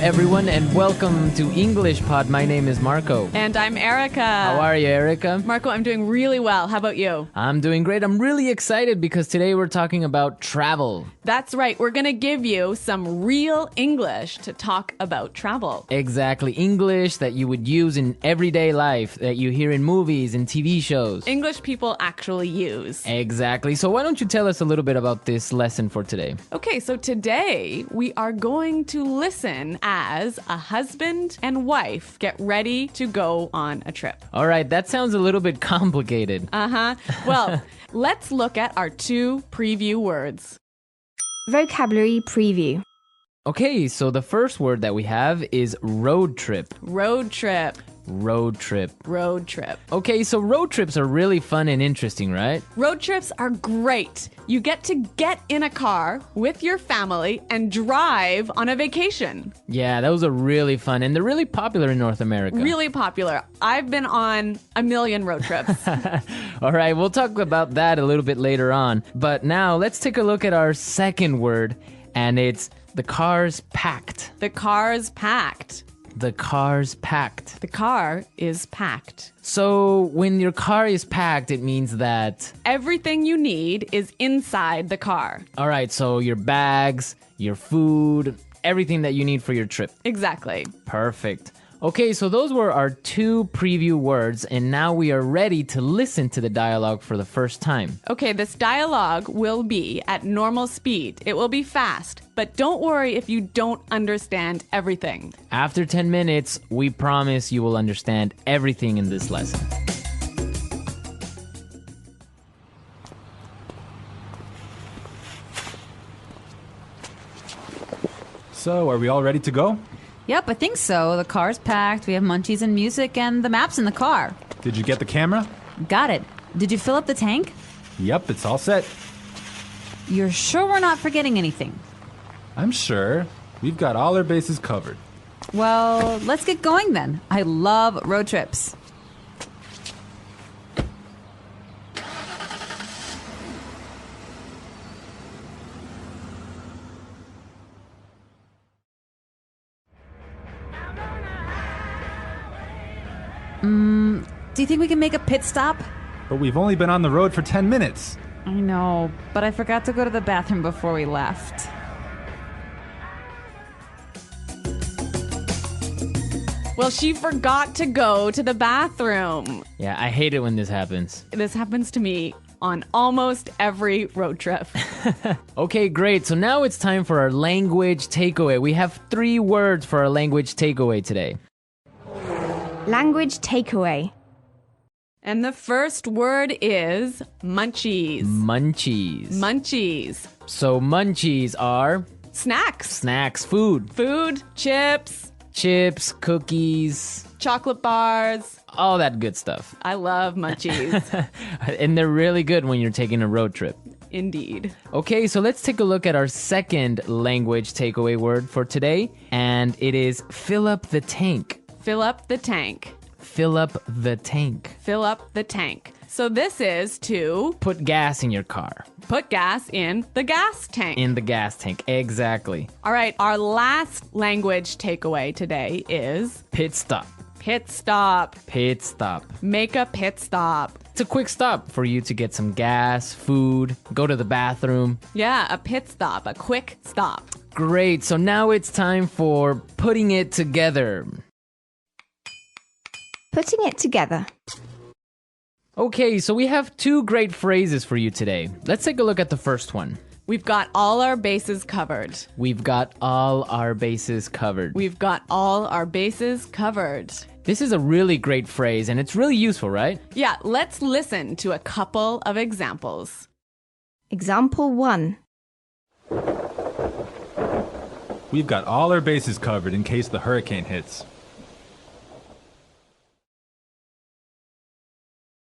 everyone, and welcome to English Pod. My name is Marco. And I'm Erica. How are you, Erica? Marco, I'm doing really well. How about you? I'm doing great. I'm really excited because today we're talking about travel. That's right. We're going to give you some real English to talk about travel. Exactly. English that you would use in everyday life, that you hear in movies and TV shows. English people actually use. Exactly. So why don't you tell us a little bit about this lesson for today? Okay, so today we are going to listen as a husband and wife get ready to go on a trip. All right, that sounds a little bit complicated. Well, let's look at our two preview words. Vocabulary preview. Okay, so the first word that we have is road trip. Road trip. Road trip. Road trip. Okay, so road trips are really fun and interesting, right? Road trips are great. You get to get in a car with your family and drive on a vacation. Yeah, those are really fun, and they're really popular in North America. Really popular. I've been on a million road trips. All right, we'll talk about that a little bit later on. But now, let's take a look at our second word, and it's the car's packed. The car's packed. The car's packed. The car is packed. So when your car is packed, it means that... everything you need is inside the car. All right, so your bags, your food, everything that you need for your trip. Exactly. Perfect. Okay, so those were our two preview words, and now we are ready to listen to the dialogue for the first time. Okay, this dialogue will be at normal speed. It will be fast, but don't worry if you don't understand everything. After 10 minutes, we promise you will understand everything in this lesson. So, are we all ready to go? Yep, I think so. The car's packed, we have munchies and music, and the map's in the car. Did you get the camera? Got it. Did you fill up the tank? Yep, it's all set. You're sure we're not forgetting anything? I'm sure. We've got all our bases covered. Well, let's get going then. I love road trips. Do you think we can make a pit stop? But we've only been on the road for 10 minutes. I know, but I forgot to go to the bathroom before we left. Well, she forgot to go to the bathroom. Yeah, I hate it when this happens. This happens to me on almost every road trip. Okay, great. So now it's time for our language takeaway. We have 3 words for our language takeaway today. Language takeaway. And the first word is munchies. Munchies. Munchies. So munchies are Snacks. snacks, food, Food, chips, chips, cookies, chocolate bars. all that good stuff. I love munchies. And they're really good when you're taking a road trip. Indeed. Okay, so let's take a look at our second language takeaway word for today, and it is fill up the tank. Fill up the tank. Fill up the tank. Fill up the tank. So this is to Put gas in your car. put gas in the gas tank. In the gas tank, exactly. All right, our last language takeaway today is Pit stop. pit stop. Pit stop. Make a pit stop. It's a quick stop for you to get some gas, food, go to the bathroom. Yeah, a pit stop, a quick stop. Great, so now it's time for putting it together. Putting it together. Okay, so we have 2 great phrases for you today. Let's take a look at the first one. We've got all our bases covered. We've got all our bases covered. We've got all our bases covered. This is a really great phrase, and it's really useful, right? Yeah, let's listen to a couple of examples. Example 1. We've got all our bases covered in case the hurricane hits.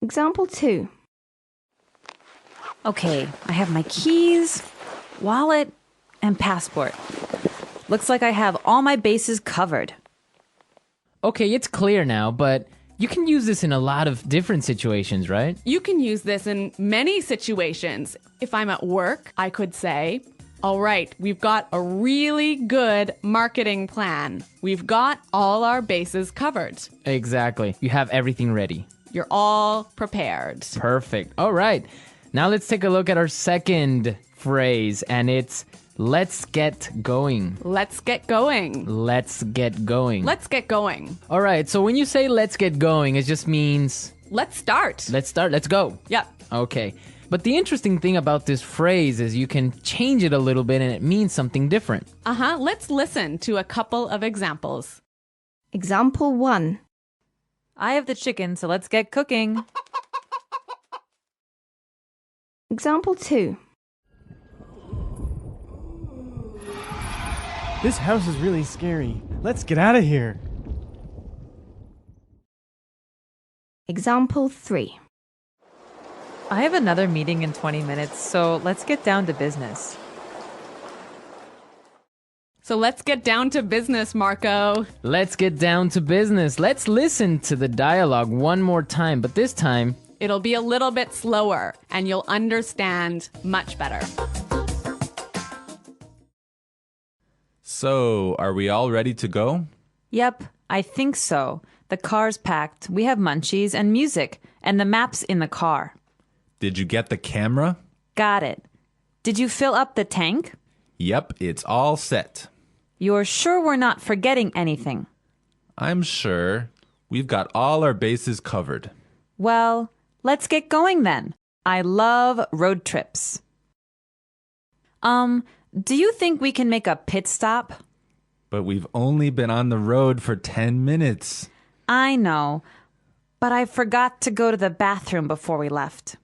Example 2. Okay, I have my keys, wallet, and passport. Looks like I have all my bases covered. Okay, it's clear now, but you can use this in a lot of different situations, right? You can use this in many situations. If I'm at work, I could say, All right, we've got a really good marketing plan. We've got all our bases covered. Exactly. You have everything ready. You're all prepared. Perfect. All right. Now let's take a look at our second phrase, and it's let's get going. Let's get going. Let's get going. Let's get going. All right. So when you say let's get going, it just means Let's start. let's start. Let's go. Yep. Okay. But the interesting thing about this phrase is you can change it a little bit and it means something different. Let's listen to a couple of examples. Example 1. I have the chicken, so let's get cooking. Example 2. This house is really scary. Let's get out of here. Example 3. I have another meeting in 20 minutes, so let's get down to business. So let's get down to business, Marco. Let's get down to business. Let's listen to the dialogue one more time, but this time, It'll be a little bit slower and you'll understand much better. So, are we all ready to go? Yep, I think so. The car's packed. We have munchies and music, and the map's in the car. Did you get the camera? Got it. Did you fill up the tank? Yep, it's all set. You're sure we're not forgetting anything? I'm sure. We've got all our bases covered. Well, let's get going then. I love road trips. Do you think we can make a pit stop? But we've only been on the road for 10 minutes. I know, but I forgot to go to the bathroom before we left.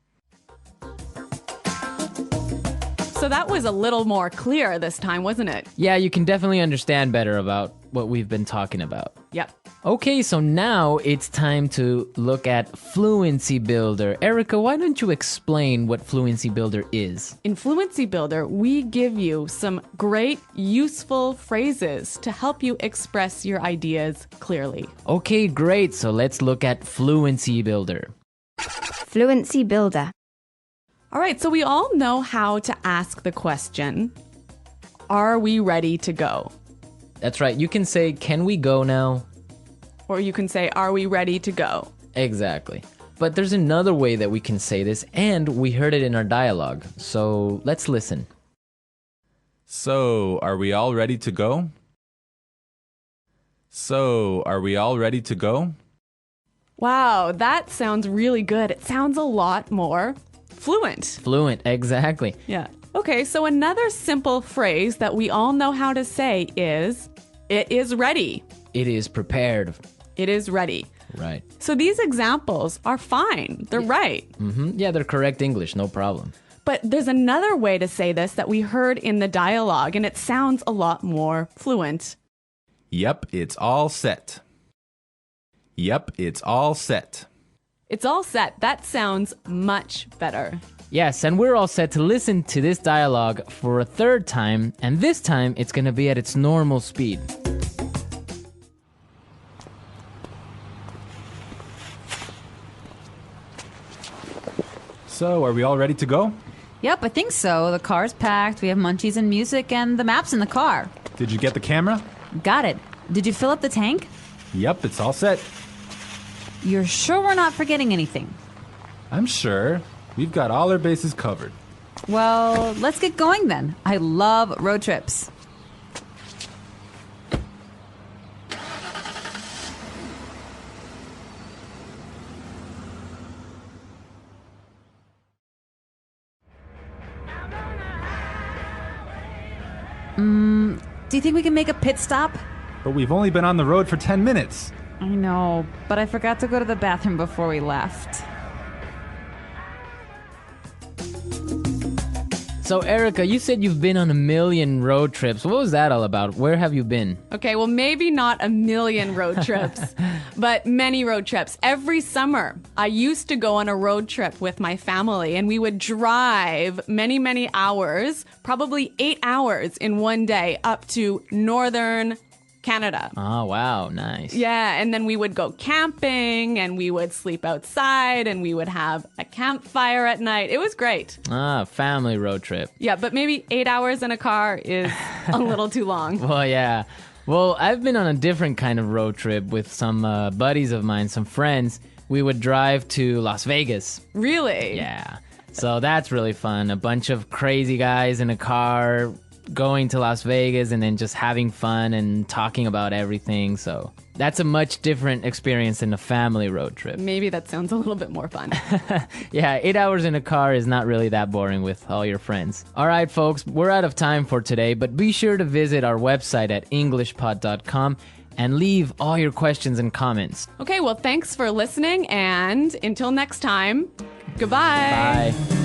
So that was a little more clear this time, wasn't it? yeah, you can definitely understand better about what we've been talking about. Yep. Okay, so now it's time to look at Fluency Builder. Erica, why don't you explain what Fluency Builder is? In Fluency Builder, we give you some great, useful phrases to help you express your ideas clearly. Okay, great. So let's look at Fluency Builder. Fluency Builder. All right, so we all know how to ask the question, are we ready to go? That's right. You can say, can we go now? Or you can say, are we ready to go? Exactly. But there's another way that we can say this, and we heard it in our dialogue. So let's listen. So, are we all ready to go? So, are we all ready to go? Wow, that sounds really good. It sounds a lot more fluent. Fluent, exactly. Yeah. Okay, so another simple phrase that we all know how to say is, it is ready. It is prepared. It is ready. Right. So these examples are fine. They're right. Yeah, they're correct English, no problem. But there's another way to say this that we heard in the dialogue, and it sounds a lot more fluent. Yep, it's all set. Yep, it's all set. It's all set. That sounds much better. Yes, and we're all set to listen to this dialogue for a third time, and this time it's going to be at its normal speed. So, are we all ready to go? Yep, I think so. The car's packed. We have munchies and music, and the map's in the car. Did you get the camera? Got it. Did you fill up the tank? Yep, it's all set. You're sure we're not forgetting anything? I'm sure. We've got all our bases covered. Well, let's get going then. I love road trips. Do you think we can make a pit stop? But we've only been on the road for 10 minutes. I know, but I forgot to go to the bathroom before we left. So, Erica, you said you've been on a million road trips. What was that all about? Where have you been? Okay, well, maybe not a million road trips, but many road trips. Every summer, I used to go on a road trip with my family, and we would drive many, many hours, probably 8 hours in one day, up to northern Canada. Oh, wow. Nice. Yeah, and then we would go camping and we would sleep outside and we would have a campfire at night. It was great. Family road trip. Yeah, but maybe 8 hours in a car is a little too long. Well, yeah. Well, I've been on a different kind of road trip with some buddies of mine, some friends. We would drive to Las Vegas. Really? Yeah. So that's really fun. A bunch of crazy guys in a car going to Las Vegas and then just having fun and talking about everything. So that's a much different experience than a family road trip. Maybe that sounds a little bit more fun. Yeah, 8 hours in a car is not really that boring with all your friends. All right, folks, we're out of time for today, but be sure to visit our website at englishpod.com and leave all your questions and comments. Okay, well, thanks for listening, and until next time, goodbye. Bye.